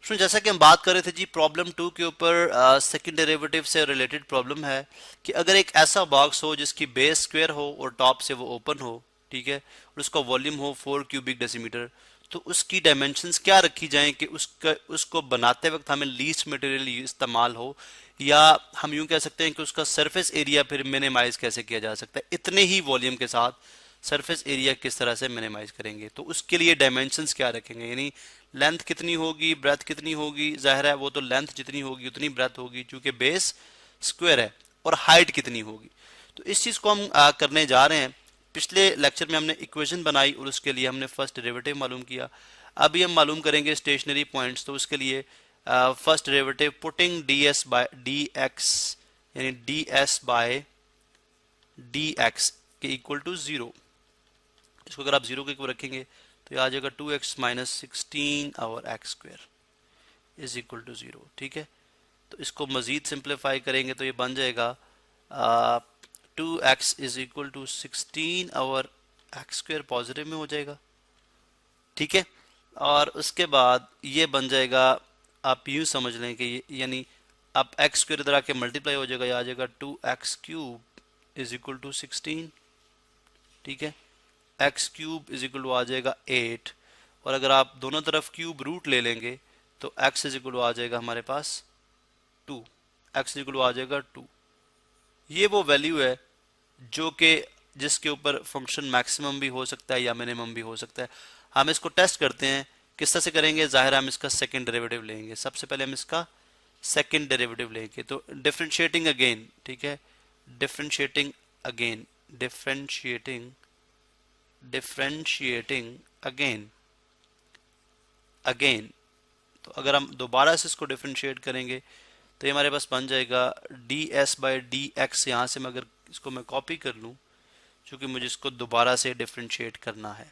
सुन, जैसा कि हम बात कर रहे थे जी, प्रॉब्लम 2 के ऊपर सेकंड डेरिवेटिव से रिलेटेड प्रॉब्लम है कि अगर एक ऐसा बॉक्स हो जिसकी बेस स्क्वायर हो और टॉप से वो ओपन हो, ठीक है, और उसका वॉल्यूम हो 4 क्यूबिक डेसीमीटर, तो उसकी डायमेंशंस क्या रखी जाएं कि उसको बनाते वक्त हमें लीस्ट मटेरियल इस्तेमाल हो, या हम यूं कह सकते हैं कि उसका सरफेस एरिया फिर मिनिमाइज कैसे किया जा सकता है इतने ही वॉल्यूम के साथ। सरफेस एरिया किस तरह से मिनिमाइज करेंगे, तो उसके लिए डायमेंशंस क्या रखेंगे, यानी लेंथ कितनी होगी, ब्रेथ कितनी होगी। जाहिर है वो तो लेंथ जितनी होगी उतनी ब्रेथ होगी क्योंकि बेस स्क्वायर है। और हाइट कितनी होगी, तो इस चीज को हम करने जा रहे हैं। पिछले लेक्चर में हमने इक्वेशन बनाई और उसके लिए हमने फर्स्ट डेरिवेटिव मालूम किया। अभी हम मालूम करेंगे स्टेशनरी पॉइंट्स, तो उसके लिए first derivative putting D S by D X, यानी D S by D X के इक्वल टू जीरो। इसको अगर आप जीरो के इक्वल रखेंगे तो ये आ जाएगा 2x minus 16 over x square is equal to zero. ठीक है, तो इसको मजीद सिंप्लीफाई करेंगे तो ये बन जाएगा 2x is equal to 16 over x square, positive में हो जाएगा। ठीक है, और उसके बाद ये बन जाएगा, आप यूं समझ लें कि यानी अब एक्स स्क्वायर इधर आके मल्टीप्लाई हो जाएगा, ये आ जाएगा 2x cube is equal to 16। ठीक है, X cube is equal to आ जाएगा 8, और अगर आप दोनों तरफ क्यूब रूट ले लेंगे तो एक्स इज इक्वल टू आ जाएगा हमारे पास 2। एक्स इज इक्वल टू आ जाएगा 2। ये वो वैल्यू है जो कि जिसके ऊपर फंक्शन मैक्सिमम भी हो सकता है या मिनिमम भी हो सकता है। हम इसको टेस्ट करते हैं, किस तरह से करेंगे। जाहिर है हम इसका सेकंड डेरिवेटिव लेंगे। सबसे पहले हम इसका सेकंड डेरिवेटिव लेंगे, तो डिफरेंशिएटिंग अगेन। ठीक है, differentiating again, differentiating differentiating again again, तो अगर हम दोबारा से इसको डिफरेंशिएट करेंगे तो ये हमारे पास बन जाएगा D S by d x. यहाँ से मैं अगर इसको मैं कॉपी कर लूँ, क्योंकि मुझे इसको दोबारा से डिफरेंशिएट करना है,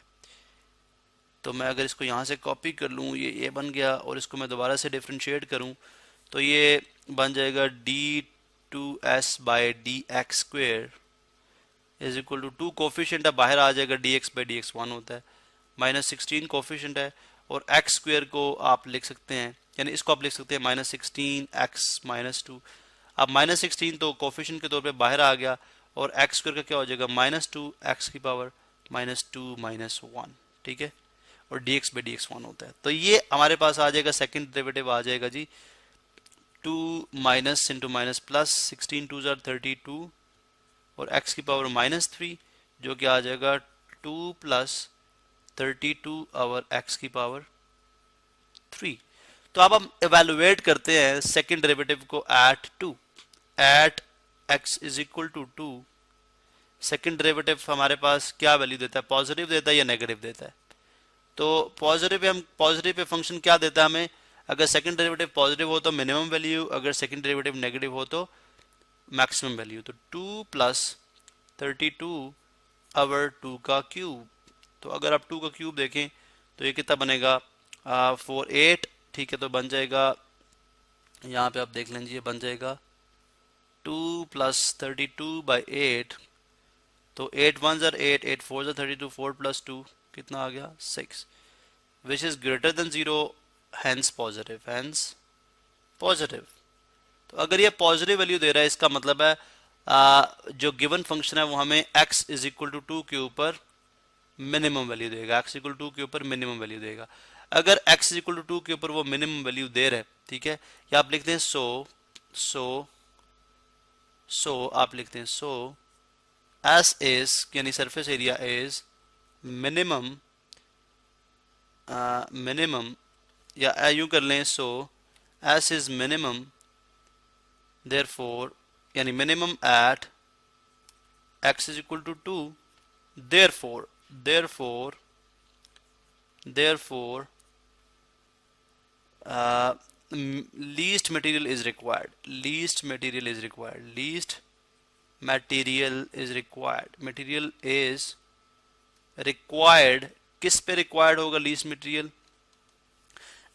तो मैं अगर इसको यहाँ से कॉपी कर लूँ, ये बन गया, और इसको मैं दोबारा से डिफरेंशिएट करूँ तो ये बन जाएगा d two s by d x square is equal to 2 coefficient है, बाहर आ जाएगा d x by d x 1 होता है, माइनस 16 कोफिशिएंट है, और एक्स स्क्वेयर को आप लिख सकते हैं, यानी इसको आप लिख सकते हैं माइनस 16 एक्स माइनस 2। अब माइनस 16 तो कोफिशिएंट के तौर पे बाहर आ गया, और एक्स स्क्वेयर का क्या हो जाएगा माइनस 2 एक्स की पावर माइनस 2 माइनस 1। ठीक है, और D x by d x 1 होता है। तो ये हमारे पास आ जाएगा सेकेंड डेरिवेटिव आ जाएगा जी 2 minus into minus plus 16 two जार 32 और x की पावर माइनस 3, जो कि आ जाएगा 2 प्लस 32 आवर x की पावर 3। तो अब हम एवेलुएट करते हैं सेकंड डेरिवेटिव को at 2, at x is equal to 2। Second derivative हमारे पास क्या वैल्यू देता है, पॉजिटिव देता है या नेगेटिव देता है। तो पॉजिटिव पे हम पॉजिटिव पे फंक्शन क्या देता है हमें, अगर सेकंड डेरिवेटिव पॉजिटिव हो तो मिनिमम वैल्यू, अगर सेकंड डेरिवेटिव नेगेटिव हो तो मैक्सिमम वैल्यू। तो 2 प्लस 32 आवर 2 का क्यूब, तो अगर आप 2 का क्यूब देखें तो ये कितना बनेगा 48। ठीक है, तो बन जाएगा, यहाँ पे आप देख लीजिए, ये बन जाएगा 2 प्लस 32 बाई 8, तो 8 वन ज़र 8, 8 फोर ज़र 32, 4 प्लस 2 कितना आ गया 6, which is greater than zero, hence positive, hence positive. तो अगर ये पॉजिटिव वैल्यू दे रहा है, इसका मतलब है जो गिवन फंक्शन है वो हमें x इज इक्वल टू 2 के ऊपर मिनिमम वैल्यू देगा, x इक्वल टू 2 के ऊपर मिनिमम वैल्यू देगा। अगर x इज इक्वल टू 2 के ऊपर वो मिनिमम वैल्यू दे रहा है, ठीक है, या आप लिखते हैं सो आप लिखते हैं सो एस इज, यानी surface area is minimum, minimum, या यूं कर लें so s is minimum, therefore यानी minimum at x is equal to 2, therefore least material is required, least material is required, least material is required, material is required। किस पे required होगा least material,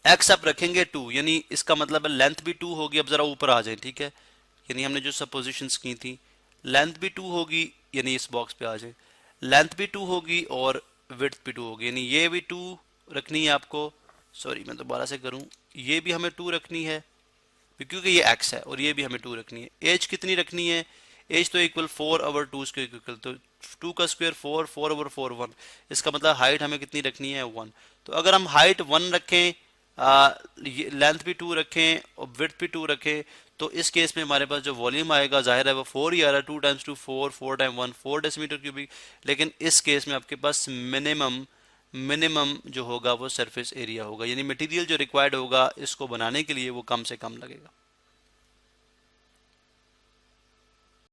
x आप रखेंगे 2, यानी इसका मतलब है लेंथ भी 2 होगी। अब जरा ऊपर आ जाए, ठीक है, यानी हमने जो सपोजिशंस की थी, लेंथ भी 2 होगी, यानी इस बॉक्स पे आ जाए, लेंथ भी 2 होगी और विड्थ भी 2 होगी, यानी ये भी 2 रखनी है आपको। सॉरी मैं दोबारा से करूं, ये भी हमें 2 रखनी है क्योंकि ये x है, और ये भी हमें 2 रखनी है। एज कितनी रखनी है? एज तो इक्वल 4/2 के इक्वल, तो 2 का स्क्वायर 4, 4/4 1। इसका मतलब हाइट हमें कितनी रखनी है? 1। तो अगर हम हाइट 1 रखें, लेंथ भी 2 रखें और विड्थ भी 2 रखें, तो इस केस में हमारे पास जो वॉल्यूम आएगा जाहिर है वो 4 ही आ रहा है। 2 टाइम्स 2 4, 4 टाइम 1 4 डेसीमीटर क्यूबिक। लेकिन इस केस में आपके पास मिनिमम जो होगा वो सरफेस एरिया होगा, यानी मटेरियल जो रिक्वायर्ड होगा इसको बनाने के लिए वो कम से कम लगेगा।